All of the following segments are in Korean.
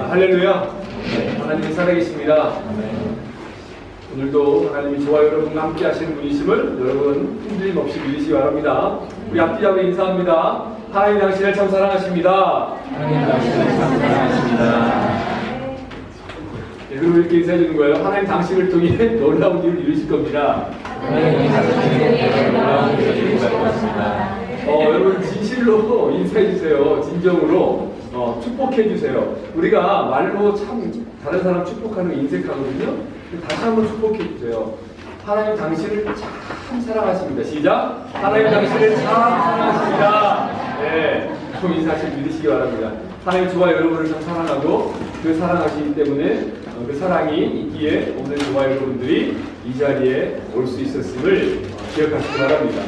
할렐루야. 하나님이 살아계십니다. 오늘도 하나님이 저와 여러분과 함께 하시는 분이심을 여러분 흔들림 없이 믿으시기 바랍니다. 우리 앞뒤하고 인사합니다. 하나님 당신을 참 사랑하십니다. 하나님 당신을 참 사랑하십니다. 그리고 이렇게 인사해 주는 거예요. 하나님 당신을 통해 놀라운 일을 이루실 겁니다. 하나님 당신을 통해 놀라운 일을 이루실 것입니다. 여러분 진실로 인사해 주세요. 진정으로 축복해 주세요. 우리가 말로 참 다른 사람 축복하는 거 인색하거든요. 다시 한번 축복해 주세요. 하나님 당신을 참 사랑하십니다. 시작. 하나님 당신을 참 사랑하십니다. 네, 좀 인사하시면 믿으시기 바랍니다. 하나님 저와 여러분을 참 사랑하고 그 사랑하시기 때문에 그 사랑이 있기에 오늘 저와 여러분들이 이 자리에 올 수 있었음을 기억하시기 바랍니다.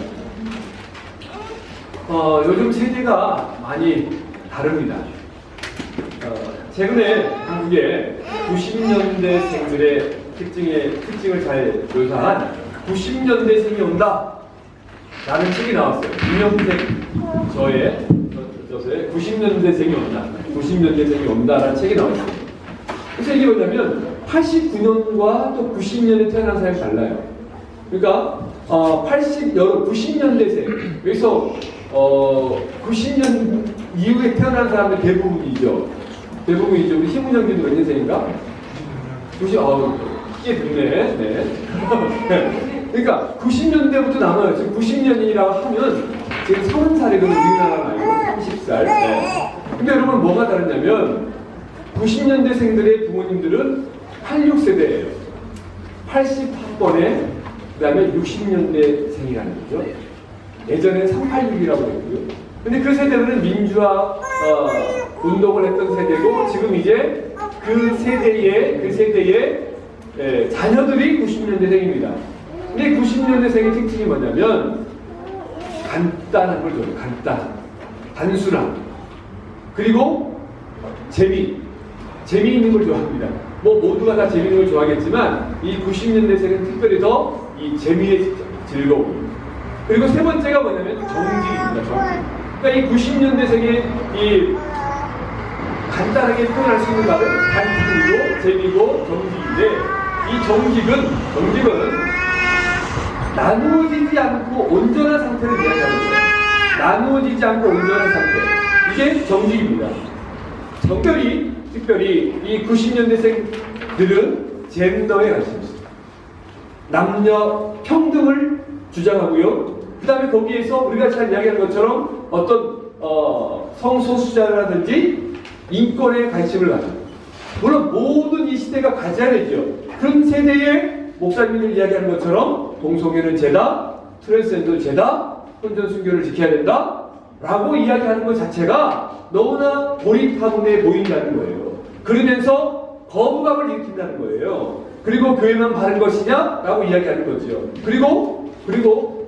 요즘 세대가 많이 다릅니다. 최근에 한국의 90년대생들의 특징을 잘 묘사한 90년대생이 온다 라는 책이 나왔어요. 김영택 저의 90년대생이 온다. 90년대생이 온다라는 책이 나왔어요. 그래서 이게 뭐냐면 89년과 또 90년에 태어난 사람이 달라요. 그러니까 90년대생 여기서 90년 이후에 태어난 사람들 대부분이죠. 우리 희문 형님도 몇 년생인가? 90, 이게 됐네. 네. 그러니까 90년대부터 남아요. 지금 90년이라고 하면 지금 30살이거든요. 우리나라 나이로 30살. 네. 근데 여러분 뭐가 다르냐면 90년대생들의 부모님들은 86세대예요. 80학번에 그 다음에 60년대생이라는 거죠. 예전엔 386이라고 했고요. 근데 그 세대는 민주화 운동을 했던 세대고 지금 이제 그 세대의 자녀들이 90년대생입니다. 근데 90년대생의 특징이 뭐냐면 간단한 걸 좋아해요. 단순함. 그리고 재미있는 걸 좋아합니다. 모두가 다 재미있는 걸 좋아하겠지만 이 90년대생은 특별히 더 이 재미의 즐거움. 그리고 세 번째가 뭐냐면 정직입니다. 정직. 그러니까 이 90년대생의 이 간단하게 표현할 수 있는 말은 단순이고 재미고 정직인데 이 정직은 나누어지지 않고 온전한 상태를 이야기하는 거예요. 나누어지지 않고 온전한 상태. 이게 정직입니다. 특별히 이 90년대생들은 젠더에 관심이 있습니다. 남녀 평등을 주장하고요. 그 다음에 거기에서 우리가 잘 이야기하는 것처럼 어떤 성소수자라든지 인권에 관심을 가져요. 물론 모든 이 시대가 가져야 되죠. 그런 세대의 목사님들 이야기하는 것처럼 동성애는 죄다, 트랜스젠더 죄다, 혼전 순결을 지켜야 된다 라고 이야기하는 것 자체가 너무나 고리타분해 보인다는 거예요. 그러면서 거부감을 일으킨다는 거예요. 그리고 교회만 바른 것이냐? 라고 이야기하는 거죠. 그리고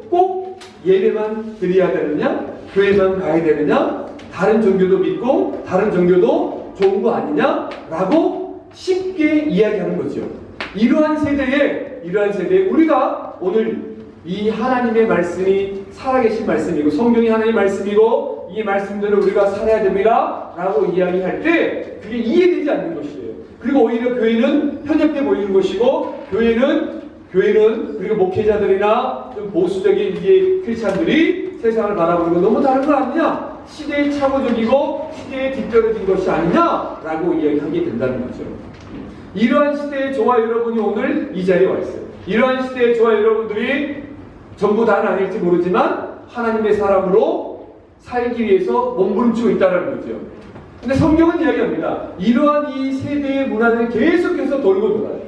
꼭 예배만 드려야 되느냐? 교회만 가야 되느냐? 다른 종교도 믿고 다른 종교도 좋은 거 아니냐? 라고 쉽게 이야기하는 거죠. 이러한 세대에 우리가 오늘 이 하나님의 말씀이 살아계신 말씀이고 성경이 하나님의 말씀이고 이 말씀대로 우리가 살아야 됩니다 라고 이야기할 때 그게 이해되지 않는 것이에요. 그리고 오히려 교회는 편협해 보이는 것이고 교회는 그리고 목회자들이나 좀 보수적인 이제 크리스찬들이 세상을 바라보는 건 너무 다른 거 아니냐? 시대에 착오적이고 시대에 뒤떨어진 것이 아니냐라고 이야기하게 된다는 거죠. 이러한 시대에 저와 여러분이 오늘 이 자리에 와 있어요. 이러한 시대에 저와 여러분들이 전부 다는 아닐지 모르지만 하나님의 사람으로 살기 위해서 몸부림치고 있다는 거죠. 근데 성경은 이야기합니다. 이러한 이 세대의 문화는 계속해서 돌고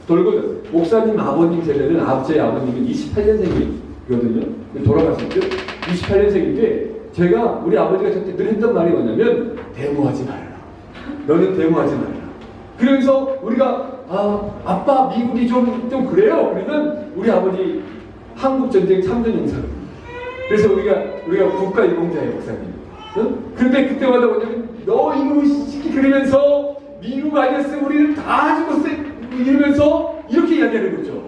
돌아요. 목사님 아버님 세대는 저희 아버님은 28년생이거든요. 돌아가실 때 28년생인데 제가 우리 아버지가 저때 늘 했던 말이 뭐냐면 데모하지 말라. 너는 데모하지 말라. 그러면서 우리가 아빠 미국이 좀 그래요. 그러면 우리 아버지 한국전쟁 참전용사거든요. 그래서 우리가 국가유공자예요, 목사님. 응? 근데 그때마다 뭐냐면 너 이거 시키 그러면서 미국 아니었으면 우리는 다 죽었어요. 이러면서 이렇게 이야기하는 거죠.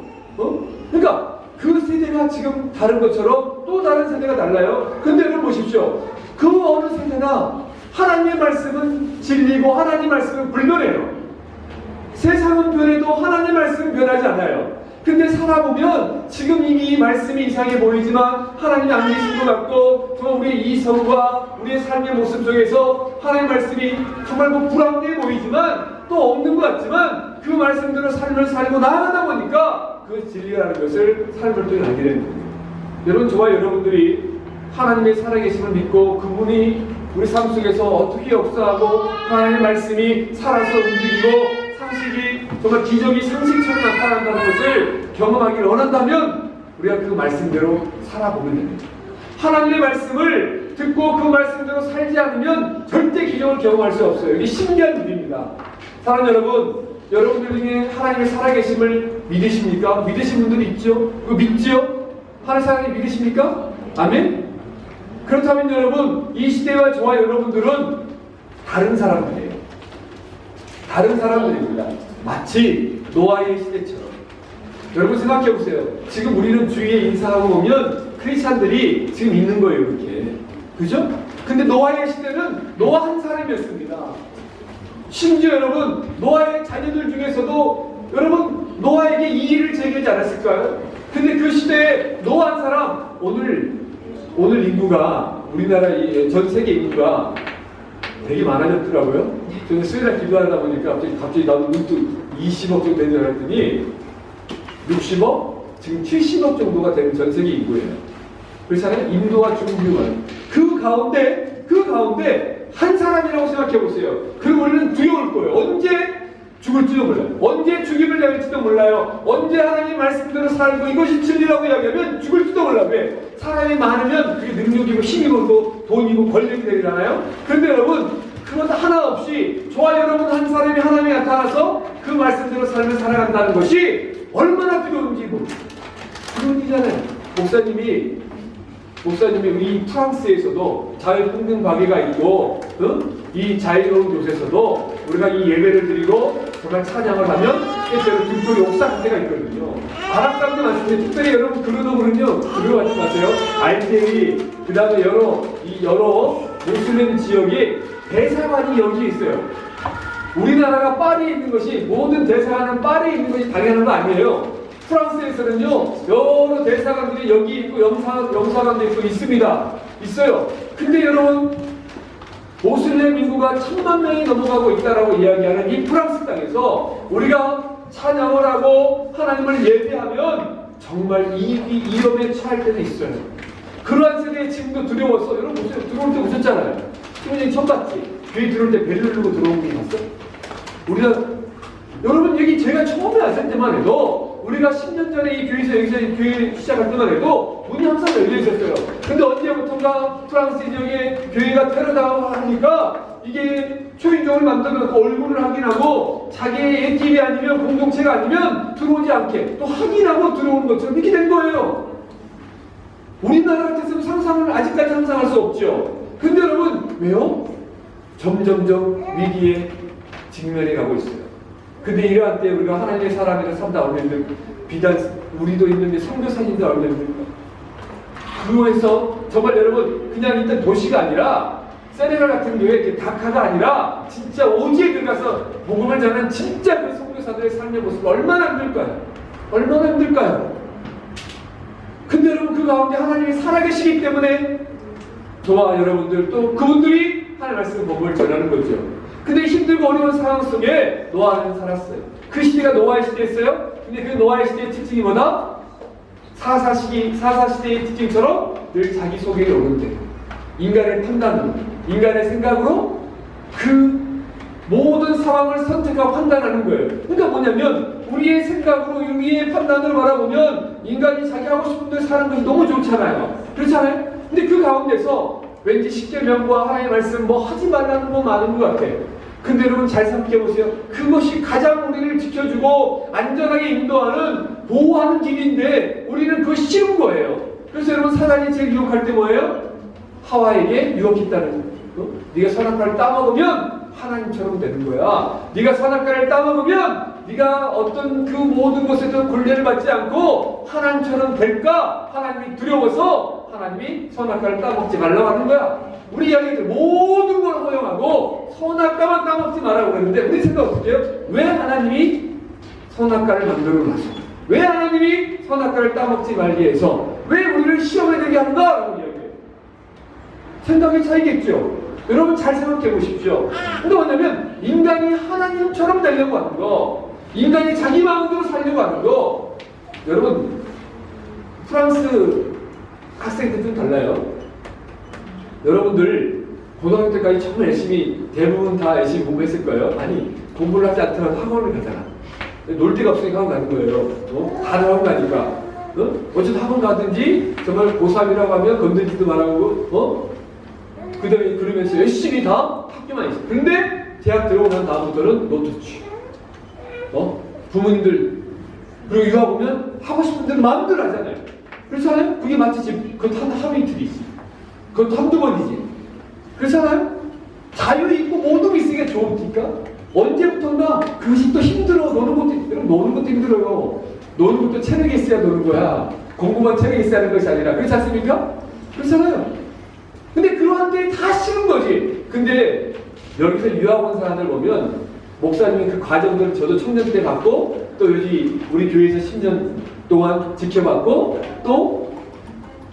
그러니까 그 세대가 지금 다른 것처럼 또 다른 세대가 달라요. 근데 여러분 보십시오. 그 어느 세대나 하나님의 말씀은 진리고 하나님의 말씀은 불변해요. 세상은 변해도 하나님의 말씀은 변하지 않아요. 근데 살아보면 지금 이미 이 말씀이 이상해 보이지만 하나님이 안 계신 것 같고 정말 우리의 이성과 우리의 삶의 모습 속에서 하나님의 말씀이 정말 불합리해 보이지만 또 없는 것 같지만 그 말씀대로 삶을 살고 나아가다 보니까 그 진리라는 것을 삶을 통해 알게 되는 거예요. 여러분, 저와 여러분들이 하나님의 살아계심을 믿고 그분이 우리 삶 속에서 어떻게 역사하고 하나님의 말씀이 살아서 움직이고 상식이 정말 기적이 상식처럼 나타난다는 것을 경험하기를 원한다면 우리가 그 말씀대로 살아보면 됩니다. 하나님의 말씀을 듣고 그 말씀대로 살지 않으면 절대 기적을 경험할 수 없어요. 이게 신기한 일입니다. 사랑하는 여러분, 여러분들 중에 하나님의 살아계심을 믿으십니까? 믿으신 분들이 있죠? 그거 믿지요? 하나님 하나님 믿으십니까? 아멘? 그렇다면 여러분, 이 시대와 저와 여러분들은 다른 사람들이에요. 다른 사람들입니다. 마치 노아의 시대처럼. 여러분 생각해 보세요. 지금 우리는 주위에 인사하고 보면 크리스찬들이 지금 있는 거예요, 이렇게. 그죠? 근데 노아의 시대는 노아 한 사람이었습니다. 심지어 여러분, 노아의 자녀들 중에서도 여러분, 노아에게 이의를 제기하지 않았을까요? 근데 그 시대에 노아 한 사람, 오늘 인구가, 우리나라 전 세계 인구가 되게 많아졌더라고요. 저는 수요일날 기도하다 보니까 갑자기 나도 문득 20억 정도 되는 줄 알았더니 60억? 지금 70억 정도가 되는 전 세계 인구예요. 그렇잖아요? 인도와 중국만. 그 가운데 한 사람이라고 생각해 보세요. 그럼 우리는 두려울 거예요. 언제 죽을지도 몰라요. 언제 죽임을 당할지도 몰라요. 언제 하나님 말씀대로 살고 이것이 진리라고 이야기하면 죽을지도 몰라요. 왜? 사람이 많으면 그게 능력이고 힘이고 돈이고 권력이 되잖아요. 그런데 여러분, 그것 하나 없이 저와 여러분 한 사람이 하나님이 나타나서 그 말씀대로 삶을 살아간다는 것이 얼마나 두려운지 모르겠어요. 그런 일이잖아요. 목사님이 이 프랑스에서도 자유평등박애가 있고 이 자유로운 곳에서도 우리가 이 예배를 드리고 정말 찬양을 하면 실제로 등불이 옥상 때가 있거든요. 아랍 사람들 많습니다. 특별히 여러분 그러면요, 두려워하지 마세요. 알제리, 그 다음에 여러 모슬렘 지역에 대사관이 여기에 있어요. 우리나라가 파리에 있는 것이, 모든 대사관은 파리에 있는 것이 당연한 거 아니에요. 프랑스에서는요, 여러 대사관들이 여기 있고 영사관도 있고 있어요. 근데 여러분, 모슬렘 인구가 1000만 명이 넘어가고 있다라고 이야기하는 이 프랑스 땅에서 우리가 찬양을 하고 하나님을 예배하면 정말 위험에 처할 때도 있어요. 그러한 세대에 지금도 두려워서, 여러분 보세요. 들어올 때 웃었잖아요. 신부님 처음 봤지? 교회 들어올 때 벨 누르고 들어오는 게 봤어? 여러분, 여기 제가 처음에 왔을 때만 해도 우리가 10년 전에 이 여기서 교회 시작할 때만 해도 문이 항상 열려 있었어요. 근데 언제부턴가 프랑스 지역에 교회가 테러당하고 하니까 이게 초인종을 만들어서 얼굴을 확인하고 자기의 애집이 아니면 공동체가 아니면 들어오지 않게 또 확인하고 들어오는 것처럼 이렇게 된 거예요. 우리나라 같았으면 아직까지 상상할 수 없죠. 근데 여러분, 왜요? 점점점 위기에 직면해 가고 있어요. 근데 이러한 때 우리가 하나님의 사람이라 산다 오면 비단 우리도 있는데 선교사님도 오면 그거에서 정말 여러분 그냥 일단 도시가 아니라 세네갈 같은 교회 이렇게 다카가 아니라 진짜 오지에 들어가서 복음을 전하는 진짜 그 선교사들의 삶의 모습 얼마나 힘들까요? 얼마나 힘들까요? 근데 여러분 그 가운데 하나님이 살아계시기 때문에 저와 여러분들 또 그분들이 하나님의 말씀 복음을 전하는 거죠. 근데 힘들고 어려운 상황 속에 노아는 살았어요. 그 시대가 노아의 시대였어요. 근데 그 노아의 시대의 특징이 뭐다? 사사 시대의 특징처럼 늘 자기 소개를 오는데 인간의 판단으로, 인간의 생각으로 그 모든 상황을 선택하고 판단하는 거예요. 그러니까 뭐냐면 우리의 생각으로, 우리의 판단으로 바라보면 인간이 자기 하고 싶은 대로 사는 것이 너무 좋잖아요. 그렇잖아요? 근데 그 가운데서 왠지 십계명과 하나님의 말씀 뭐 하지 말라는 거 많은 것 같아요. 근데 여러분 잘 생각해보세요. 그것이 가장 우리를 지켜주고 안전하게 인도하는, 보호하는 길인데 우리는 그거 싫은 거예요. 그래서 여러분 사단이 제일 유혹할 때 뭐예요? 하와에게 유혹했다는 거. 네가 선악과를 따먹으면 하나님처럼 되는 거야. 네가 선악과를 따먹으면 네가 어떤 그 모든 것에서 굴레를 받지 않고 하나님처럼 될까? 하나님이 두려워서 하나님이 선악과를 따먹지 말라고 하는 거야. 우리 이야기들 모든 걸 허용하고 선악과만 따먹지 말라고 그랬는데 우리 생각 어떻게 해요? 왜 하나님이 선악과를 만들어 놨어? 왜 하나님이 선악과를 따먹지 말게 해서 왜 우리를 시험에 들게 하는가? 라고 이야기해요. 생각의 차이겠죠. 여러분 잘 생각해 보십시오. 근데 뭐냐면 인간이 하나님처럼 되려고 하는 거, 인간이 자기 마음대로 살려고 하는 거. 여러분 프랑스 학생들 좀 달라요. 여러분들 고등학교 때까지 정말 열심히 대부분 다 열심히 공부했을 거예요. 아니 공부를 하지 않더라도 학원을 가잖아. 놀 데가 없으니까 학원 가는 거예요. 다들 학원 가니까. 어쨌든 학원 가든지 정말 고3이라고 하면 건들지도 말하고 그 다음에 그러면서 열심히 다 학교만 있어. 근데 대학 들어오고 난 다음부터는 노트취. 부모님들 그리고 유학 오면 하고 싶은 대로 마음대로 하잖아요. 그렇잖아요? 그게 마치 그것도 하루 이틀이지. 그것도 한두 번이지. 그렇잖아요? 자유 있고 모든 게 있으니까 좋으니까 언제부턴가 그것이 또 힘들어. 노는 것도 힘들어요. 노는 것도 체력이 있어야 노는 거야. 공부만 체력이 있어야 하는 것이 아니라. 그렇지 않습니까? 그렇잖아요. 근데 그러한 게 다 싫은 거지. 근데 여기서 유학 온 사람들 보면 목사님이 그 과정들을 저도 청년 때 봤고 또 여기 우리 교회에서 10년 동안 지켜봤고 또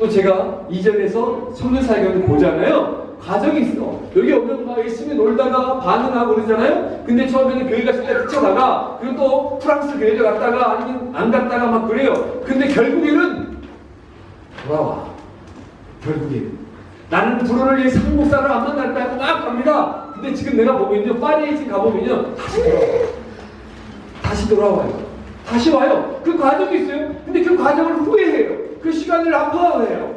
제가 이전에서 청년 사역을 보잖아요. 과정이 있어. 여기 오면 막 열심히 놀다가 반응하고 그러잖아요. 근데 처음에는 교회 갔을 때 뛰쳐나가. 그리고 또 프랑스 교회를 갔다가 아니면 안 갔다가 막 그래요. 근데 결국에는 돌아와. 결국에는. 나는 불어를 위해 상목사를 안 만날까 하고 막 갑니다. 근데 지금 내가 보면요. 파리에 지금 가보면요. 다시 돌아와요. 다시 와요. 그 과정이 있어요. 근데 그 과정을 후회해요. 그 시간을 아파해요.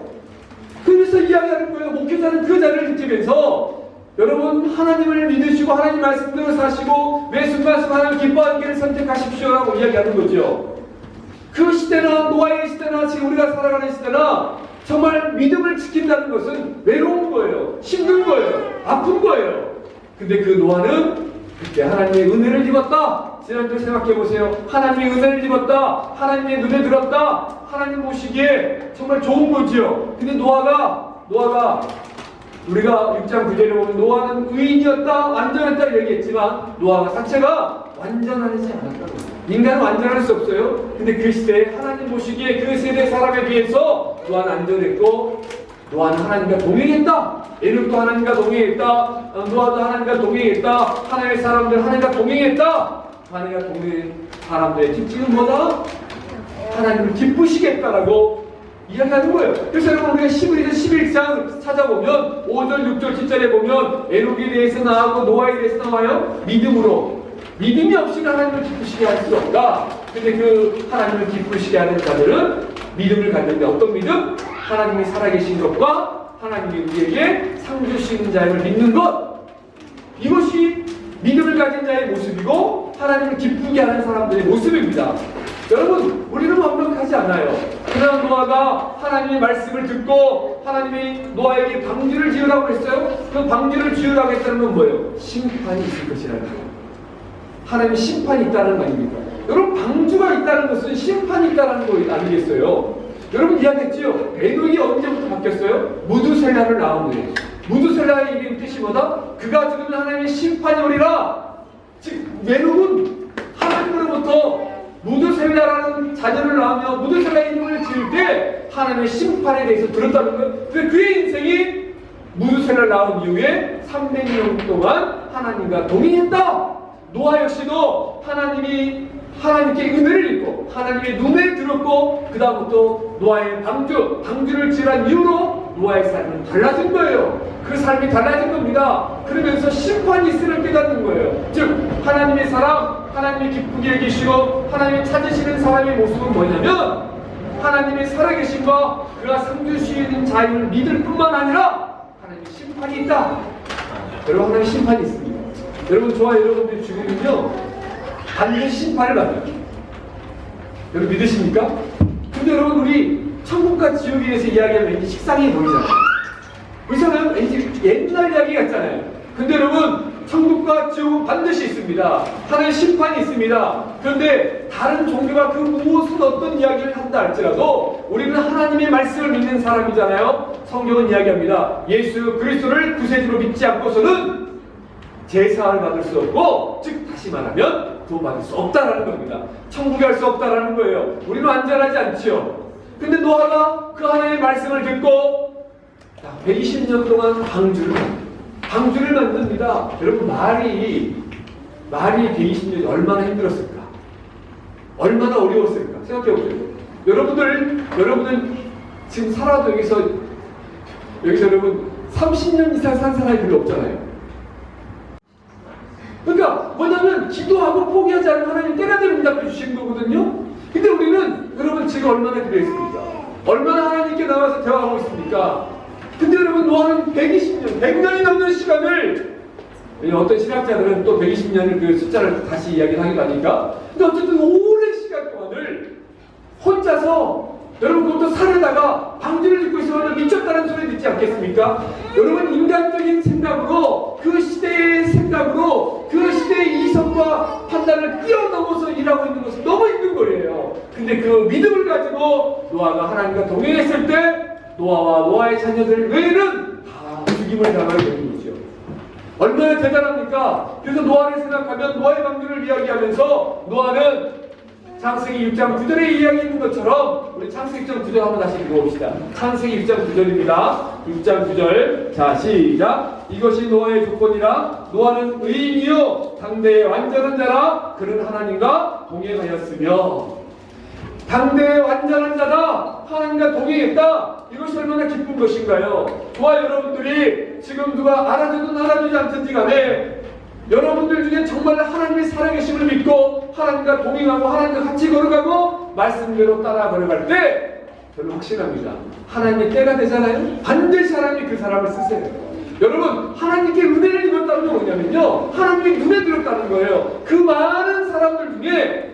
그래서 이야기하는 거예요. 목회자는 그 자리를 느끼면서 여러분 하나님을 믿으시고 하나님 말씀대로 사시고 매 순간순간 하나님 기뻐하는 길을 선택하십시오라고 이야기하는 거죠. 그 시대나 노아의 시대나 지금 우리가 살아가는 시대나 정말 믿음을 지킨다는 것은 외로운 거예요. 힘든 거예요. 아픈 거예요. 근데 그 노아는 그때 하나님의 은혜를 입었다. 지난주 생각해 보세요. 하나님의 은혜를 입었다. 하나님의 눈에 들었다. 하나님 보시기에 정말 좋은 거지요. 근데 노아가 우리가 6장 9절에 보면 노아는 의인이었다. 완전했다 얘기했지만 노아가 자체가 완전하지 않았다고. 인간은 완전할 수 없어요. 근데 그 시대에 하나님 보시기에 그 세대 사람에 비해서 노아는 안전했고 노아는 하나님과 동행했다. 에녹도 하나님과 동행했다. 노아도 하나님과 동행했다. 하나님의 사람들 하나님과 동행했다. 하나님과 동행한 사람들의 특징은 뭐다? 하나님을 기쁘시겠다라고 이야기하는 거예요. 그래서 여러분 우리가 히브리서 11장 찾아보면 5절, 6절, 7절에 보면 에녹에 대해서 나오고 노아에 대해서 나와요. 믿음으로. 믿음이 없이는 하나님을 기쁘시게 할 수 없다. 근데 그 하나님을 기쁘시게 하는 자들은 믿음을 갖는데 어떤 믿음? 하나님이 살아계신 것과 하나님이 우리에게 상 주시는 자임을 믿는 것. 이것이 믿음을 가진 자의 모습이고 하나님을 기쁘게 하는 사람들의 모습입니다. 여러분 우리는 완벽하지 않아요. 그러나 노아가 하나님의 말씀을 듣고 하나님이 노아에게 방주를 지으라고 했어요. 그 방주를 지으라고 했다는 건 뭐예요? 심판이 있을 것이라는 거예요. 하나님의 심판이 있다는 거 아닙니까? 여러분 방주가 있다는 것은 심판이 있다는 거 아니겠어요? 여러분 이해하겠지요? 에녹이 언제부터 바뀌었어요? 무두셀라를 낳은 거예요. 무두셀라의 이름 뜻이 뭐다? 그가 죽으면 하나님의 심판이 오리라. 즉 에녹은 하나님으로부터 무두셀라라는 자녀를 낳으며 무두셀라의 이름을 지을 때 하나님의 심판에 대해서 들었다는 거예요. 그래서 그의 인생이 무두셀라를 낳은 이후에 300년 동안 하나님과 동행했다. 노아 역시도 하나님께 은혜를 입고 하나님의 눈에 들었고 그 다음부터 노아의 방주를 지으란 이유로 노아의 삶은 달라진 거예요. 그 삶이 달라진 겁니다. 그러면서 심판이 있음을 깨닫는 거예요. 즉 하나님의 사람, 하나님이 기쁘게 여기시고 하나님이 찾으시는 사람의 모습은 뭐냐면 하나님의 살아계심과 그가 상 주시는 자임을 믿을 뿐만 아니라 하나님의 심판이 있다. 여러분 하나님의 심판이 있습니다. 여러분 저와 여러분들이 죽으면요 반드시 심판을 받아요. 여러분 믿으십니까? 근데 여러분 우리 천국과 지옥에 대해서 이야기하면 왠지 식상해 보이잖아요. 그렇잖아요? 왠지 옛날 이야기 같잖아요. 근데 여러분 천국과 지옥은 반드시 있습니다. 하나님의 심판이 있습니다. 그런데 다른 종교가 그 무엇은 어떤 이야기를 한다 할지라도 우리는 하나님의 말씀을 믿는 사람이잖아요. 성경은 이야기합니다. 예수 그리스도를 구세주로 믿지 않고서는 제사를 받을 수 없고, 즉 다시 말하면 구원받을 수 없다라는 겁니다. 천국에 갈 수 없다라는 거예요. 우리는 완전하지 않지요. 근데 노아가 그 하나님의 말씀을 듣고 120년 동안 방주를 만듭니다. 여러분, 말이 120년이 얼마나 힘들었을까? 얼마나 어려웠을까? 생각해 보세요. 여러분들 지금 살아도 여기서 여러분 30년 이상 산 사람이 별로 없잖아요. 그러니까 뭐냐면 기도하고 포기하지 않은 하나님 때가 되면 응답해 주신 거거든요. 근데 우리는 여러분 지금 얼마나 기도했습니까? 얼마나 하나님께 나와서 대화하고 있습니까? 근데 여러분 노아는 120년, 100년이 넘는 시간을, 어떤 신학자들은 또 120년을 그 숫자를 다시 이야기를 하기도 하니까, 근데 어쨌든 오랜 시간 동안을 혼자서 여러분 그것도 산에다가 방주를 짓고 있으면 미쳤다는 소리 듣지 않겠습니까? 여러분 인간적인 생각으로, 그 시대의 생각으로, 그 시대의 이성과 판단을 뛰어넘어서 일하고 있는 것은 너무 힘든 거예요. 근데 그 믿음을 가지고 노아가 하나님과 동행했을 때 노아와 노아의 자녀들 외에는 다 죽임을 당하게 되는 거죠. 얼마나 대단합니까? 그래서 노아를 생각하면 노아의 방주를 이야기하면서 노아는 창세기 6장 9절에 이야기했는 것처럼, 우리 창세기 6장 9절 한번 다시 읽어봅시다. 창세기 6장 9절입니다. 6장 9절. 자, 시작. 이것이 노아의 조건이라. 노아는 의인이요 당대의 완전한 자라. 그는 하나님과 동행하였으며. 당대의 완전한 자다. 하나님과 동행했다. 이것이 얼마나 기쁜 것인가요? 저와 여러분들이 지금 누가 알아주든 알아주지 않든지 간에 여러분들 중에 정말 하나님의 살아계심을 믿고 하나님과 동행하고 하나님과 같이 걸어가고 말씀대로 따라 걸어갈 때 저는 확신합니다. 하나님의 때가 되잖아요. 반드시 하나님이 그 사람을 쓰세요. 여러분, 하나님께 은혜를 입었다는 건 뭐냐면요, 하나님이 눈에 들었다는 거예요. 그 많은 사람들 중에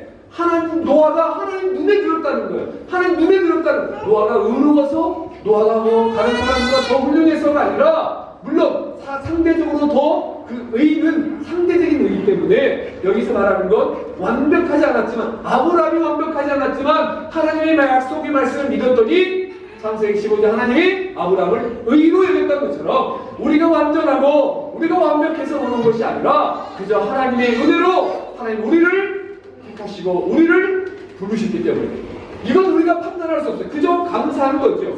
노아가 하나님 눈에 들었다는 거예요. 하나님 눈에 들었다는, 노아가 의로워서, 노아가 다른 사람보다 더 훌륭해서가 아니라, 물론 상대적으로 더 그 의는 상대적인 의기 때문에 여기서 말하는 건 완벽하지 않았지만, 아브라함이 완벽하지 않았지만 하나님의 약속의 말씀을 믿었더니 창세기 15장 하나님이 아브라함을 의로 여겼다는 것처럼 우리가 완전하고 우리가 완벽해서 오는 것이 아니라 그저 하나님의 은혜로 하나님 우리를 택하시고 우리를 부르셨기 때문에 이건 우리가 판단할 수 없어요. 그저 감사하는 거죠.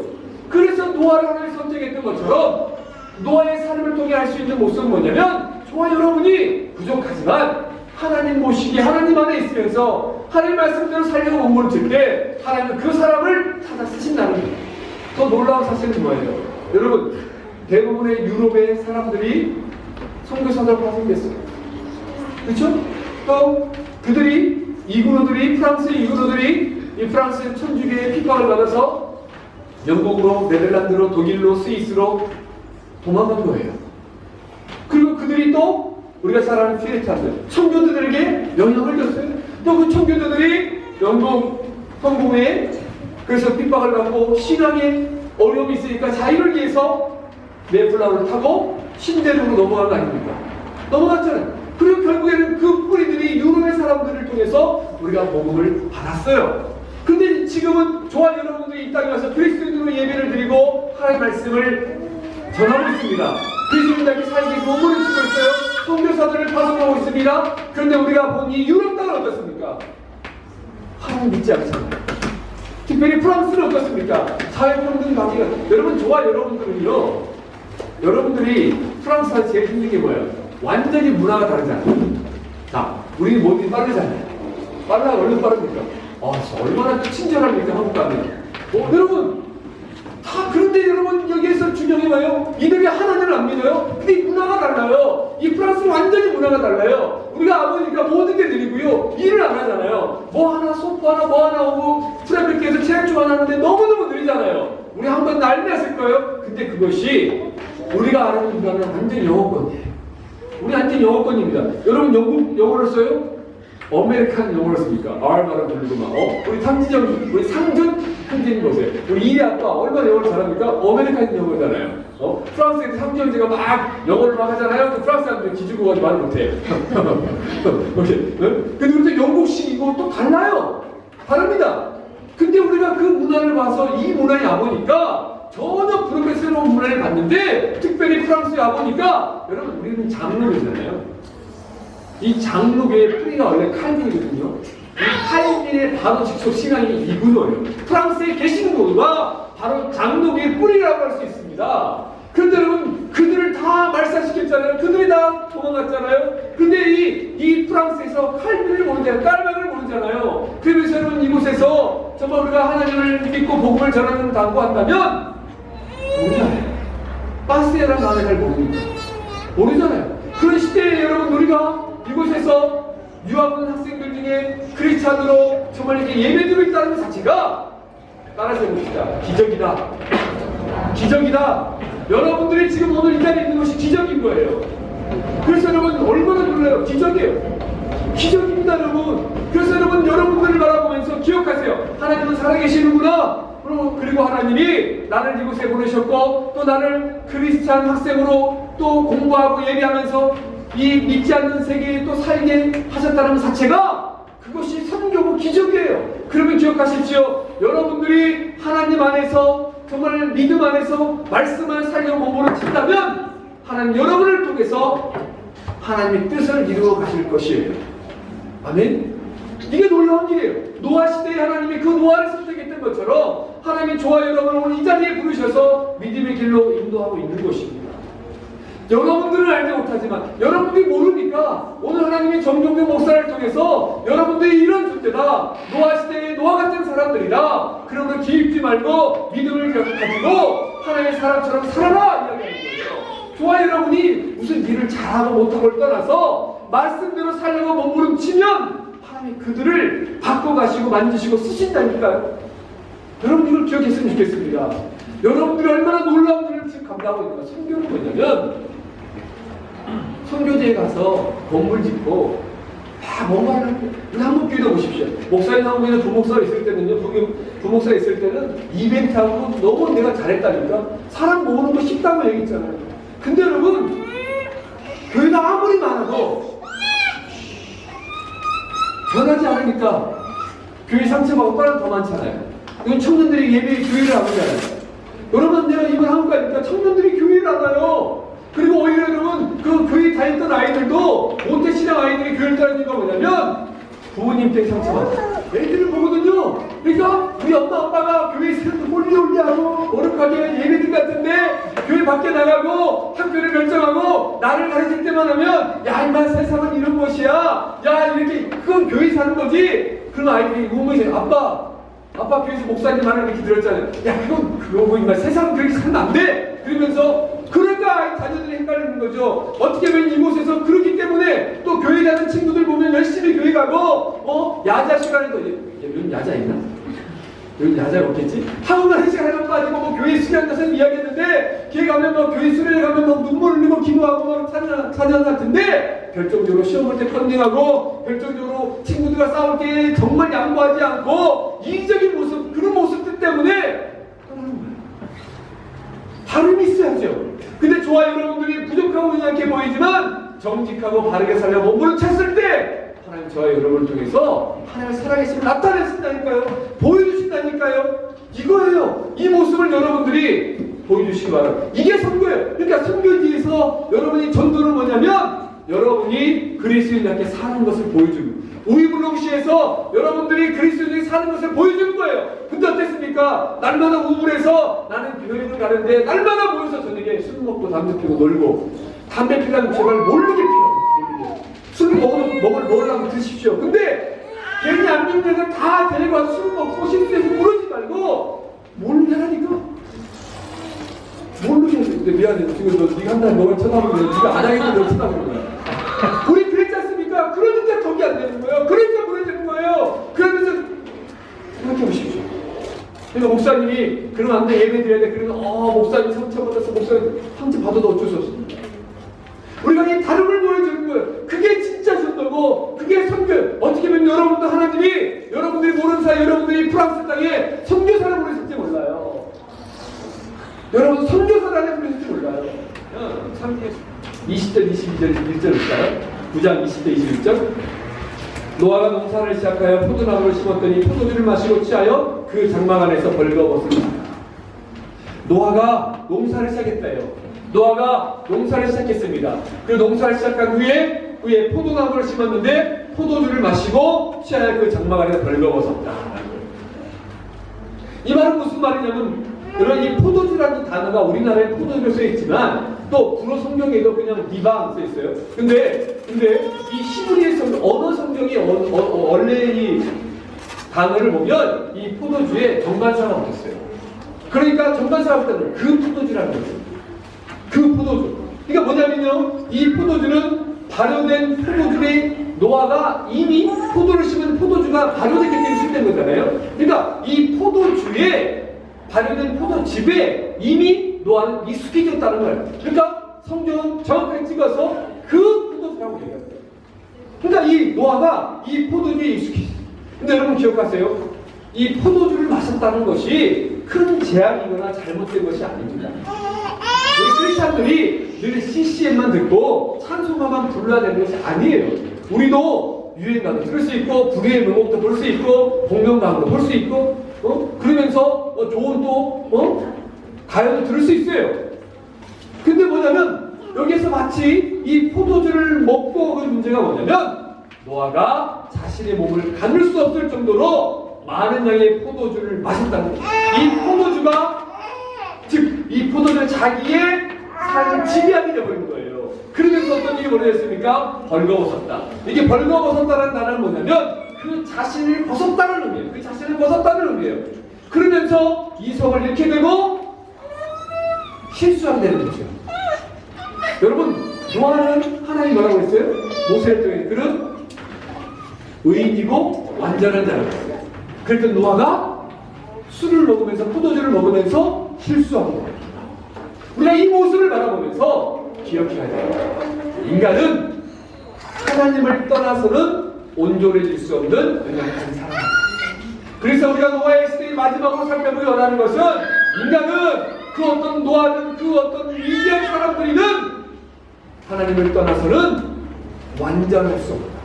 그래서 노아를 하나님이 선택했던 것처럼 노아의 삶을 통해 알 수 있는 모습은 뭐냐면, 저와 여러분이 부족하지만 하나님 모시기, 하나님 안에 있으면서 하나님 말씀대로 살려고 몸부림칠 때 하나님은 그 사람을 찾아 쓰신다는 거예요. 더 놀라운 사실은 뭐예요? 여러분, 대부분의 유럽의 사람들이 선교사로 파송됐어요. 그렇죠? 또 그들이 프랑스의 이구노들이 이 프랑스의 천주교의 핍박을 받아서 영국으로, 네덜란드로, 독일로, 스위스로 도망간 거예요. 그리고 그들이 또 우리가 잘 아는 피레타들, 청교도들에게 영향을 줬어요. 또 그 청교도들이 영국 성공회에 그래서 핍박을 받고 신앙에 어려움이 있으니까 자유를 위해서 메플라워를 타고 신대륙으로 넘어간 거 아닙니까? 넘어갔잖아요. 그리고 결국에는 그 뿌리들이 유럽의 사람들을 통해서 우리가 복음을 받았어요. 근데 지금은 저와 여러분들이 이 땅에 와서 그리스도인으로 예배를 드리고 하나님의 말씀을 전하고 있습니다. 그리스도인들이 살기 위해서 몸부림치고 있어요. 선교사들을 파송하고 있습니다. 그런데 우리가 본 이 유럽 땅은 어떻습니까? 하나님 믿지 않잖아요. 특별히 프랑스는 어떻습니까? 사회평등 관계가, 여러분, 저와 여러분들은요, 여러분들이 프랑스가 제일 힘든 게 뭐예요? 완전히 문화가 다르잖아요. 자, 우리는 뭐든지 빠르잖아요. 얼른 빠릅니까? 얼마나 친절합니까, 한국 가면. 여러분, 그런데 여러분, 여기에서 중요한 거예요. 이들이 하나님을 안 믿어요? 근데 이 문화가 달라요. 이 프랑스는 완전히 문화가 달라요. 우리가 아버지가 모든 게 느리고요. 일을 안 하잖아요. 뭐 하나, 소프 하나, 뭐 하나 오고, 프레베키에서 체력조 하나 하는데 너무너무 느리잖아요. 우리 한번 난리 났을 거예요. 근데 그것이 우리가 아는 문화는 완전히 영어권이에요. 우리 완전히 영어권입니다. 여러분, 영어를 써요? 아메리칸 영어를 씁니까? R만을 부르고 막 우리 상지정 우리 상준 형제님 보세요. 우리 이리 아빠 얼마나 영어를 잘합니까? 아메리칸 영어잖아요. 프랑스에서 상지형제가 막 영어를 막 하잖아요. 그 프랑스 사람들 기죽어 가지고 말을 못해. 오케이. 근데 우리 영국식이고 또 달라요. 다릅니다. 근데 우리가 그 문화를 봐서 이 문화에 와보니까 전혀 그렇게 새로운 문화를 봤는데 특별히 프랑스에 와보니까 여러분 우리는 장르잖아요. 이 장르의 뿌리가 원래 칼빈이거든요. 이 칼빈의 바로 직접 신앙이 이분이에요. 프랑스에 계시는 분과 바로 장르의 뿌리라고 할 수 있습니다. 그런데 여러분 그들을 다 말살시켰잖아요. 그들이 다 도망갔잖아요. 근데 이 프랑스에서 칼빈을 모르잖아요. 깔막을 모르잖아요. 그러면서 여러분 이곳에서 정말 우리가 하나님을 믿고 복음을 전하는 당부한다면 모르잖아요. 바스에라는 단어 잘 모르니까 모르잖아요. 그런 시대에 여러분 우리가 이곳에서 유학 온 학생들 중에 크리스찬으로 정말 이렇게 예배드리고 있다는 것 자체가 따라서 해봅시다. 기적이다. 기적이다. 여러분들이 지금 오늘 이 자리에 있는 것이 기적인 거예요. 그래서 여러분 얼마나 놀라요. 기적이에요. 기적입니다 여러분. 그래서 여러분 여러분들을 바라보면서 기억하세요. 하나님은 살아계시는구나. 그리고 하나님이 나를 이곳에 보내셨고 또 나를 크리스찬 학생으로 또 공부하고 예배하면서 이 믿지 않는 세계에 또 살게 하셨다는 자체가 그것이 선교고 기적이에요. 그러면 기억하십시오. 여러분들이 하나님 안에서 정말 믿음 안에서 말씀을 살려 몸으로 친다면 하나님 여러분을 통해서 하나님의 뜻을 이루어 가실 것이에요. 아멘. 이게 놀라운 일이에요. 노아 시대에 하나님이 그 노아를 선택했던 것처럼 하나님이 저와 여러분을 오늘 이 자리에 부르셔서 믿음의 길로 인도하고 있는 것입니다. 여러분들은 알지 못하지만 여러분들이 모르니까 오늘 하나님이 정종균 목사를 통해서 여러분들이 이런 존재다. 노아 시대에 노아 같은 사람들이다. 그러면 기입지 말고 믿음을 가지고 하나님의 사람처럼 살아라 이야기하는 거예요. 저와 여러분이 무슨 일을 잘하고 못하고를 떠나서 말씀대로 살려고 몸부림치면 하나님이 그들을 바꿔가시고 만지시고 쓰신다니까요. 여러분 이걸 기억했으면 좋겠습니다. 여러분들이 얼마나 놀라운 일을 지금 감당하고 있는가. 선교는 뭐냐면 선교지에 가서 건물 짓고 다 뭔가를 하고 한번 교회도 보십시오. 목사님 한국에는 부목사가 있을 때는요. 부목사가 있을 때는 이벤트하고 너무 내가 잘했다니까 사람 모으는 거 쉽다고 얘기했잖아요. 근데 여러분 교회가 아무리 많아도 변하지 않으니까 교회 상처받고 다른 더 많잖아요. 이건 청년들이 예배 교회를 안 하잖아요. 여러분 내가 이번 한국 가니까 청년들이 교회를 안 와요. 그리고 오히려 여러분 그 교회 다녔던 아이들도 모태신앙 아이들이 교회를 다니는 거 뭐냐면 부모님 때 상처받아 애들을 보거든요. 그러니까 우리 엄마 아빠가 교회에 있으면 홀리홀리하고 거룩하게 예배들 같은데 교회 밖에 나가고 학교를 결정하고 나를 가르칠 때만 하면 야 이만 세상은 이런 것이야 야 이렇게 그건 교회 사는 거지. 그럼 아이들이 우물에서 아빠 교회에서 목사님 말을 이렇게 들었잖아요. 야 그건 그거고 인마 세상은 그렇게 살면 안 돼. 그러면서 그러니까 자녀들이 헷갈리는 거죠. 어떻게 보면 이곳에서 그렇기 때문에 또 교회 가는 친구들 보면 열심히 교회 가고 야자 시간에도 요즘 야자 있나? 요즘 야자가 없겠지? 하고 가는 시간에 빠지고 뭐 교회 수련 가서 이야기했는데 걔 가면 뭐 교회 수련회 가면 뭐 눈물 흘리고 기도하고 뭐 찬양 같은데 결정적으로 시험 볼 때 컨닝하고 결정적으로 친구들과 싸울 때 정말 양보하지 않고 이기적인 모습 그런 모습들 때문에 다름이 있어야죠. 근데 저와 여러분들이 부족하고 이렇게 보이지만 정직하고 바르게 살려 몸부림 쳤을 때 하나님 저와 여러분을 통해서 하나님의 살아계심을 나타내신다니까요. 보여주신다니까요. 이거예요. 이 모습을 여러분들이 보여주시기 바랍니다. 이게 선교예요. 그러니까 선교지에서 여러분이 전도는 뭐냐면 여러분이 그리스도인답게 사는 것을 보여주는 거예요. 우이블록시에서 여러분들이 그리스도인이 사는 것을 보여주는 거예요. 근데 어땠습니까? 날마다 우물에서 나는 교회를 가는데 날마다 모여서 저녁에 술 먹고 담배 피고 놀고 담배 피려면 제발 모르게 피라고. 술 먹으려면 드십시오. 근데 괜히 안 믿는 애들 다 데리고 와서 술 먹고 실수해서 그러지 말고 모르게 하라니까. 모르게 하는데 근데 미안해. 지금 너 네가 한다는 너가 쳐다보면 네가 안 하겠는데 너 쳐다보는 거야. 우리 그랬지 않습니까? 그러니까 덕이 안 되는 거예요. 그러니까 무너지는 거예요. 그러면서 생각해 보십시오. 그러니까 목사님이 그러면 안 돼, 예배 드려야 돼. 그러면 목사님 상처받았어. 목사님 상처받아도 어쩔 수 없습니다. 우리가 이 다름을 보여주는 거예요. 그게 진짜 전도고 얻고 그게 선교. 어떻게 보면 여러분도 하나님이 여러분들이 모르는 사이 여러분들이 프랑스 땅에 선교사를 보내실지 몰라요. 여러분 선교사를 안에 보내실지 몰라요. 20절 22절 1절일까요? 9장 20절 21절. 노아가 농사를 시작하여 포도나무를 심었더니 포도주를 마시고 취하여 그 장막 안에서 벌거벗으니. 노아가 농사를 시작했다요. 노아가 농사를 시작했습니다. 그 농사를 시작한 후에 포도나무를 심었는데 포도주를 마시고 취하여 그 장막 안에서 벌거벗었다. 이 말은 무슨 말이냐면 그런 이 포도주라는 단어가 우리나라에 포도주로 쓰여있지만 또 불어 성경에도 그냥 디방 쓰여있어요. 근데 이 히브리의 성경, 언어 성경이 원래 이 단어를 보면 이 포도주에 정관사가 붙었어요. 그러니까 정관사가 붙었는 그 포도주라는 거죠. 그 포도주. 그러니까 뭐냐면요, 이 포도주는 발효된 포도주의 노아가 이미 포도를 심은 포도주가 발효됐기 때문에 쓸된 거잖아요. 그러니까 이 포도주에 발효된 포도즙에 이미 노아는 익숙해졌다는 거예요. 그러니까 성경은 정확하게 찍어서 그 포도주라고 얘기합니다. 그러니까 이 노아가 이 포도주에 익숙해졌어요. 근데 여러분 기억하세요. 이 포도주를 마셨다는 것이 큰 재앙이거나 잘못된 것이 아닙니다. 우리 크리스찬들이 늘 CCM만 듣고 찬송가만 불러야 되는 것이 아니에요. 우리도 유행가도 들을 수 있고 불의의 명곡도 볼 수 있고 복면가도 볼 수 있고 그러면서 좋은 또 가요도 들을 수 있어요. 근데 뭐냐면 여기에서 마치 이 포도주를 먹고 그 문제가 뭐냐면 노아가 자신의 몸을 가눌 수 없을 정도로 많은 양의 포도주를 마셨다는 거예요. 이 포도주가 즉 이 포도주는 자기의 삶을 지배하게 되어버린 거예요. 그러면서 어떤 일이 벌어졌습니까? 벌거벗었다. 이게 벌거벗었다는 단어는 뭐냐면 그 자신을 벗었다는 의미예요. 그 자신을 벗었다는 의미예요. 그러면서 이성을 잃게 되고 실수하게 되는 거죠. 여러분, 노아는 하나님 뭐라고 했어요? 모세를 통해 그는 의인이고 완전한 자라고 했어요. 그랬더니 노아가 술을 먹으면서 포도주를 먹으면서 실수한 거예요. 우리가 이 모습을 바라보면서 기억해야 돼요. 인간은 하나님을 떠나서는 온전해질 수 없는 연약한 사람. 그래서 우리가 노아의 시대의 마지막으로 살펴보기 원하는 것은 인간은 그 어떤 노아든 그 어떤 위대한 사람들이든 하나님을 떠나서는 완전할 수 없다.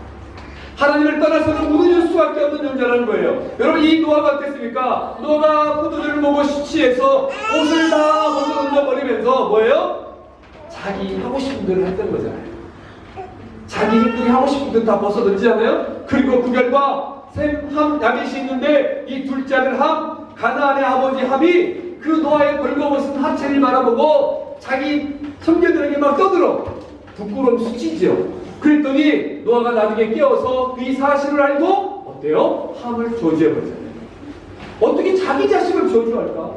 하나님을 떠나서는 무너질 수밖에 없는 존재라는 거예요. 여러분, 이 노아가 어땠습니까? 노아가 포도주를 먹고 취해서 옷을 다 벗어 던져버리면서 뭐예요? 자기 하고 싶은 대로 했던 거잖아요. 자기 힘들게 하고 싶은 대로 다 벗어 던지잖아요. 그리고 그 결과 셈, 함, 야벳이 있는데 이 둘째 아들 함, 가나안의 아버지 함이 그 노아의 벌거벗은 하체를 바라보고 자기 형제들에게 막 떠들어 부끄러움 수치지요. 그랬더니 노아가 나중에 깨어서 이 사실을 알고 어때요? 함을 저주해버리잖아요. 어떻게 자기 자식을 저주할까?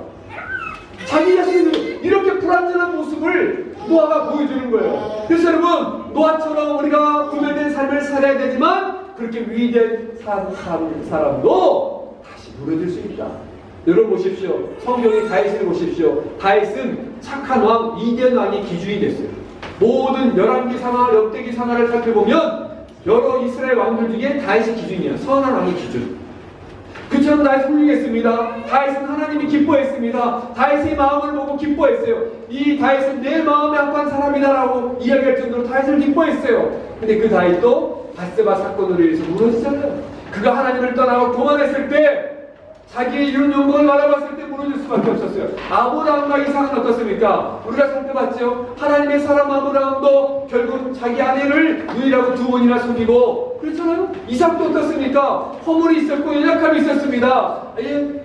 자기 자식이 이렇게 불완전한 모습을 노아가 보여주는 거예요. 그래서 여러분, 노아처럼 우리가 구별된 삶을 살아야 되지만 그렇게 위대한 사람도 다시 무너질 수 있다. 여러분 보십시오. 성경의 다윗을 보십시오. 다윗은 착한 왕, 이된 왕이 기준이 됐어요. 모든 열왕기상하, 역대기상하를 살펴보면 여러 이스라엘 왕들 중에 다윗이 기준이에요. 선한 왕의 기준. 그처럼 다윗은 훌륭했습니다. 다윗은 하나님이 기뻐했습니다. 다윗의 마음을 보고 기뻐했어요. 이 다윗은 내 마음에 합한 사람이다라고 이야기할 정도로 다윗을 기뻐했어요. 근데 그 다윗도 바세바 사건으로 인해서 무너지잖아요. 그가 하나님을 떠나고 교만했을 때 자기의 이런 영광을 바라봤을 때 무너질 수밖에 없었어요. 아브라함과 이삭은 어떻습니까? 우리가 살펴봤죠. 하나님의 사람 아브라함도 결국 자기 아내를 유일하고 두 번이나 속이고 그렇잖아요. 이삭도 어떻습니까? 허물이 있었고 연약함이 있었습니다.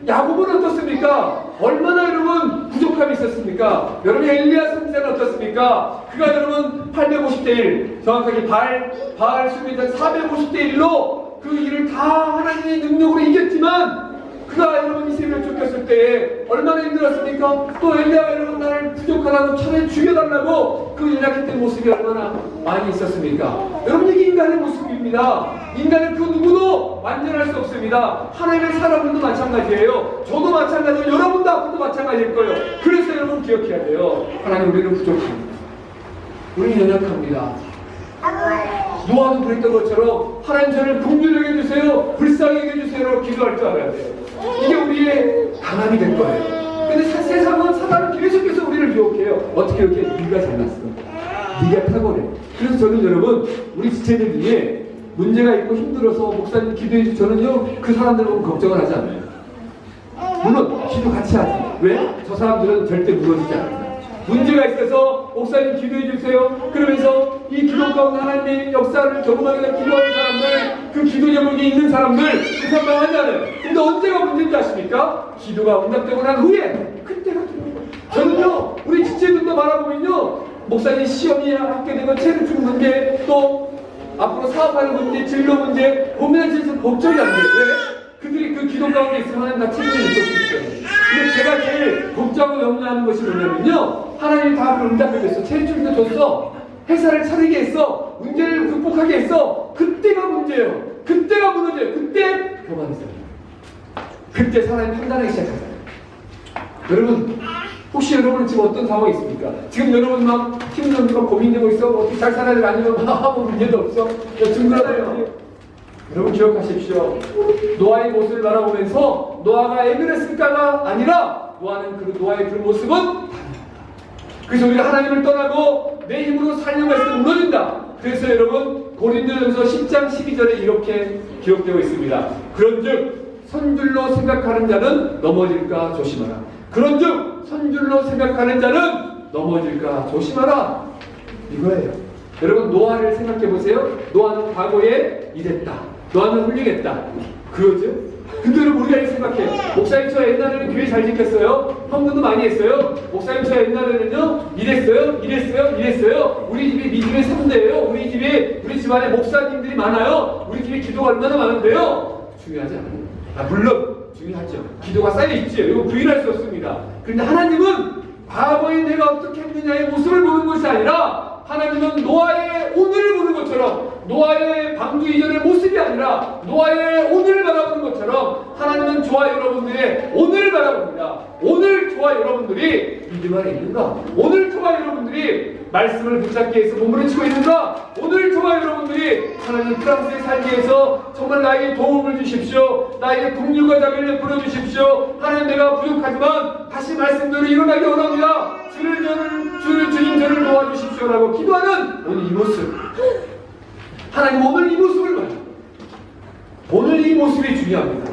야곱은 어떻습니까? 얼마나 여러분 부족함이 있었습니까? 여러분 엘리야 선지자는 어떻습니까? 그가 여러분 850대 1 정확하게 바알 수비자 450대 1로 그 일을 다 하나님의 능력으로 이겼지만 그가 여러분 이세벨 쫓겼을 때 얼마나 힘들었습니까? 또 엘리야가 여러분 나를 부족하다고 차라리 죽여달라고 그 연약했던 모습이 얼마나 많이 있었습니까? 여러분 이게 인간의 모습입니다. 인간은 그 누구도 완전할 수 없습니다. 하나님의 사람들도 마찬가지예요. 저도 마찬가지고 여러분도 앞으로도 마찬가지일 거예요. 그래서 여러분 기억해야 돼요. 하나님 우리는 부족합니다. 우리는 연약합니다. 노아도 그랬던 것처럼 하나님 저를 긍휼하게 해주세요, 불쌍하게 해주세요 기도할 줄 알아야 돼요. 이게 우리의 강함이 될 거예요. 근데 세상은 사단은 계속해서 우리를 유혹해요. 어떻게 이렇게 네가 잘났어, 네가 탁월해. 그래서 저는 여러분 우리 지체들 중에 문제가 있고 힘들어서 목사님 기도해 주세요, 저는요 그 사람들 보고 걱정을 하지 않아요. 물론 기도 같이 하지. 왜? 저 사람들은 절대 무너지지 않아요. 문제가 있어서 목사님 기도해 주세요 그러면서 이 기도 가운데 하나님의 역사를 경험하게 기도하는 사람들, 그 기도 제목이 있는 사람들 그 사람만 하지 않아요. 근데 언제가 문제인지 아십니까? 기도가 응답되고 난 후에 그때가 들어요. 저는요 우리 지체들도 바라보면요, 목사님 시험이 합게 되면 체류증 문제, 또 앞으로 사업하는 문제, 진로 문제 고민하면서 걱정이 안 돼요. 왜? 그들이 그 기도 가운데 있으면 하나님 다 책임을 질 수 있어요. 근데 제가 제일 걱정하고 염려하는 것이 뭐냐면요, 하나님이 다 그 응답해줬어, 체류증도 줬어, 회사를 차리게 했어, 문제를 극복하게 했어. 그때가 문제예요. 그때가 무너져요. 그때 교만했어요. 그때 사람이 판단하기 시작하잖아요. 여러분 혹시 여러분은 지금 어떤 상황이 있습니까? 지금 여러분 막 힘들고 고민되고 있어? 어떻게 잘 살아야 돼? 아니면 아무 문제도 없어? 둥그러져요. 여러분 기억하십시오. 노아의 모습을 바라보면서 노아가 왜 그랬을까가 아니라 노아의 그 모습은 그래서 우리가 하나님을 떠나고 내 힘으로 살려고 했을 때 무너진다. 그래서 여러분 고린도전서 10장 12절에 이렇게 기록되어 있습니다. 그런즉 선줄로 생각하는 자는 넘어질까 조심하라. 그런즉 선줄로 생각하는 자는 넘어질까 조심하라. 이거예요. 여러분 노아를 생각해 보세요. 노아는 과거에 이랬다, 노아는 훌륭했다, 그거죠. 근데 여러분 우리가 이렇게 생각해요. 목사님 저 옛날에는 교회 잘 지켰어요, 헌금도 많이 했어요. 목사님 저 옛날에는요 이랬어요. 우리 집이 믿음의 선대예요. 우리 집안에 목사님들이 많아요. 우리 집에 기도가 얼마나 많은데요. 중요하지 않아요. 물론 중요하죠. 기도가 쌓여있지요. 이거 부인할 수 없습니다. 그런데 하나님은 과거에 내가 어떻게 했느냐의 모습을 보는 것이 아니라, 하나님은 노아의 오늘을 보는 것처럼, 노아의 방주 이전의 모습이 아니라 노아의 오늘을 바라보는 것처럼 하나님은 저와 여러분들의 오늘을 바라봅니다. 오늘 저와 여러분들이 믿음 안에 있는가? 오늘 저와 여러분들이 말씀을 붙잡기 위해서 몸부림치고 있는가? 오늘 저와 여러분들이 하나님 프랑스에 살기 위해서 정말 나에게 도움을 주십시오, 나에게 긍휼과 자비를 베풀어 주십시오, 하나님 내가 부족하지만 다시 말씀대로 일어나기 원합니다, 주님 저를 도와주십시오라고 기도하는 오늘 이 모습, 하나님 오늘 이 모습을 봐요. 오늘 이 모습이 중요합니다.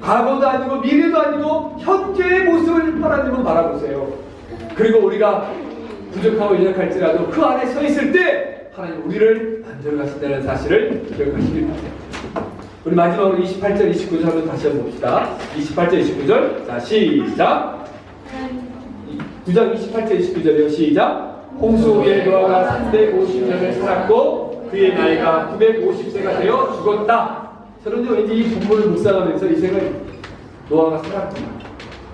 과거도 아니고 미래도 아니고 현재의 모습을 하나님은 바라보세요. 그리고 우리가 부족하고 연약할지라도 그 안에 서 있을 때 하나님 우리를 만들어가신다는 사실을 기억하시길 바랍니다. 우리 마지막으로 28절 29절 한번 다시 한번 봅시다. 28절 29절 자 시작. 9장 28절 29절이요 시작. 홍수 위에 노아가 350년을 살았고 그의 나이가 950세가 되어 죽었다. 저는 왠지 이 부분을 묵상하면서 이 생각이, 노아가 살았구나,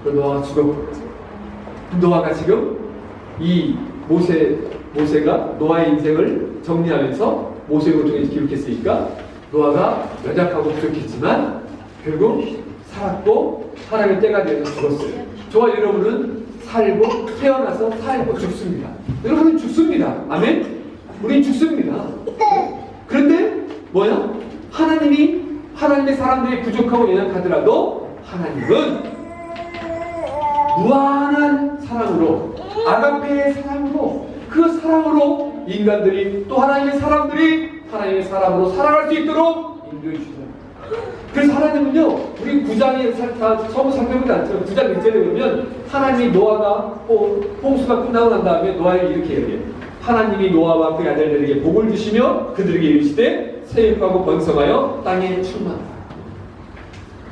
그 노아가 죽었구나. 노아가 지금 이 모세가 노아의 인생을 정리하면서 모세를 통해 기록했으니까 노아가 연약하고 부족했지만 결국 살았고 하나님의 때가 되어서 죽었어요. 저와 여러분은 살고 태어나서 살고 죽습니다. 여러분은 죽습니다. 아멘? 우린 죽습니다. 그런데 뭐야? 하나님의 사람들이 부족하고 연약하더라도 하나님은 무한한 사랑으로, 아가페의 사랑으로, 그 사랑으로 인간들이 또 하나님의 사람으로 살아갈 수 있도록 인도해 주셔요. 그래서 하나님은요, 우리 9장에 처음 살펴보지 않죠. 9장 1절에 보면 하나님이 노아가 홍수가 끝나고 난 다음에 노아에게 이렇게 얘기해요. 하나님이 노아와 그의 아들들에게 복을 주시며 그들에게 이르시되 세입하고 번성하여 땅에 충만하라.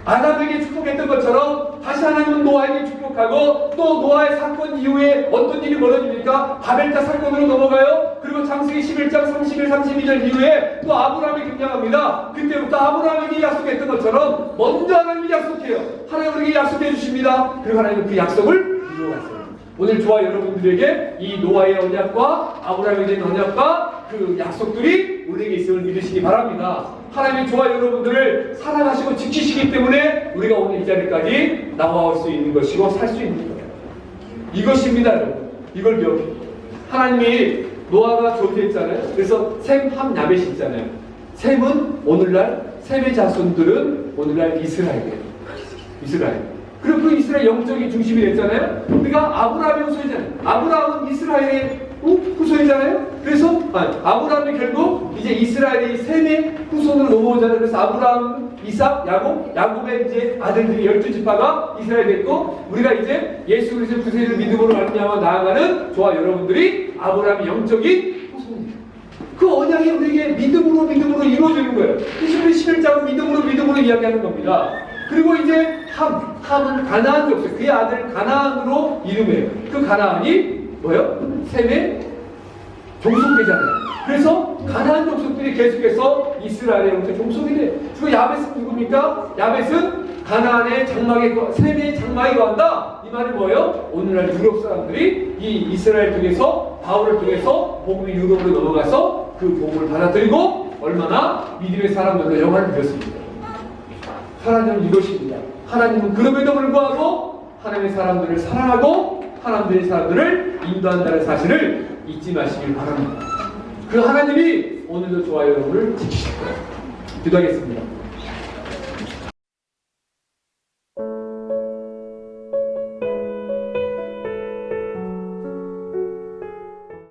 아담에게 축복했던 것처럼 다시 하나님은 노아에게 축복하고, 또 노아의 사건 이후에 어떤 일이 벌어집니까? 바벨탑 사건으로 넘어가요. 그리고 창세기 11장 31, 32절 이후에 또 아브라함이 등장합니다. 그때부터 아브라함에게 약속했던 것처럼 먼저 하나님이 약속해요. 하나님 우리에게 약속해 주십니다. 그리고 하나님은 그 약속을 이루어갔어요. 오늘 저와 여러분들에게 이 노아의 언약과 아브라함에 대한 언약과 그 약속들이 우리에게 있음을 믿으시기 바랍니다. 하나님이 저와 여러분들을 사랑하시고 지키시기 때문에 우리가 오늘 이 자리까지 나와올 수 있는 것이고 살 수 있는 거예요. 이것입니다, 여러분. 이걸 기억해요. 하나님이 노아가 존재했잖아요. 그래서 셈, 함, 야벳이 있잖아요. 셈은 오늘날, 셈의 자손들은 오늘날 이스라엘이에요. 이스라엘. 그리고 그 이스라엘 영적인 중심이 됐잖아요. 그러니까 아브라함의 후손이잖아요. 아브라함은 이스라엘의 후손이잖아요. 그래서 아브라함이 결국 이제 이스라엘의 셈의 후손으로 넘어오잖아요. 그래서 아브라함, 이삭, 야곱의 이제 아들들이 12지파가 이스라엘 됐고, 우리가 이제 예수 그리스도의 구세주를 믿음으로 말미암아 나아가는 저와 여러분들이 아브라함의 영적인 후손입니다. 그 언약이 우리에게 믿음으로 이루어지는 거예요. 히브리 11장은 믿음으로 이야기하는 겁니다. 그리고 이제 함은 가나안 족속, 그의 아들 가나안으로 이름해요. 그 가나안이 뭐예요? 셈의 종속되잖아요. 그래서 가나안 족속들이 계속해서 이스라엘의 영적 종속이 돼요. 그리고 야벳은 누굽니까? 야벳은 가나안의 장막에, 셈의 장막에 거한다. 이 말은 뭐예요? 오늘날 유럽 사람들이 이 이스라엘 통해서, 바울을 통해서 복음이 유럽으로 넘어가서 그 복음을 받아들이고 얼마나 믿음의 사람들로 영화를 누렸습니다. 하나님은 이것입니다. 하나님은 그럼에도 불구하고 하나님의 사람들을 사랑하고 하나님의 사람들을 인도한다는 사실을 잊지 마시길 바랍니다. 그 하나님이 오늘도 저와 여러분을 지키실 거예요. 기도하겠습니다.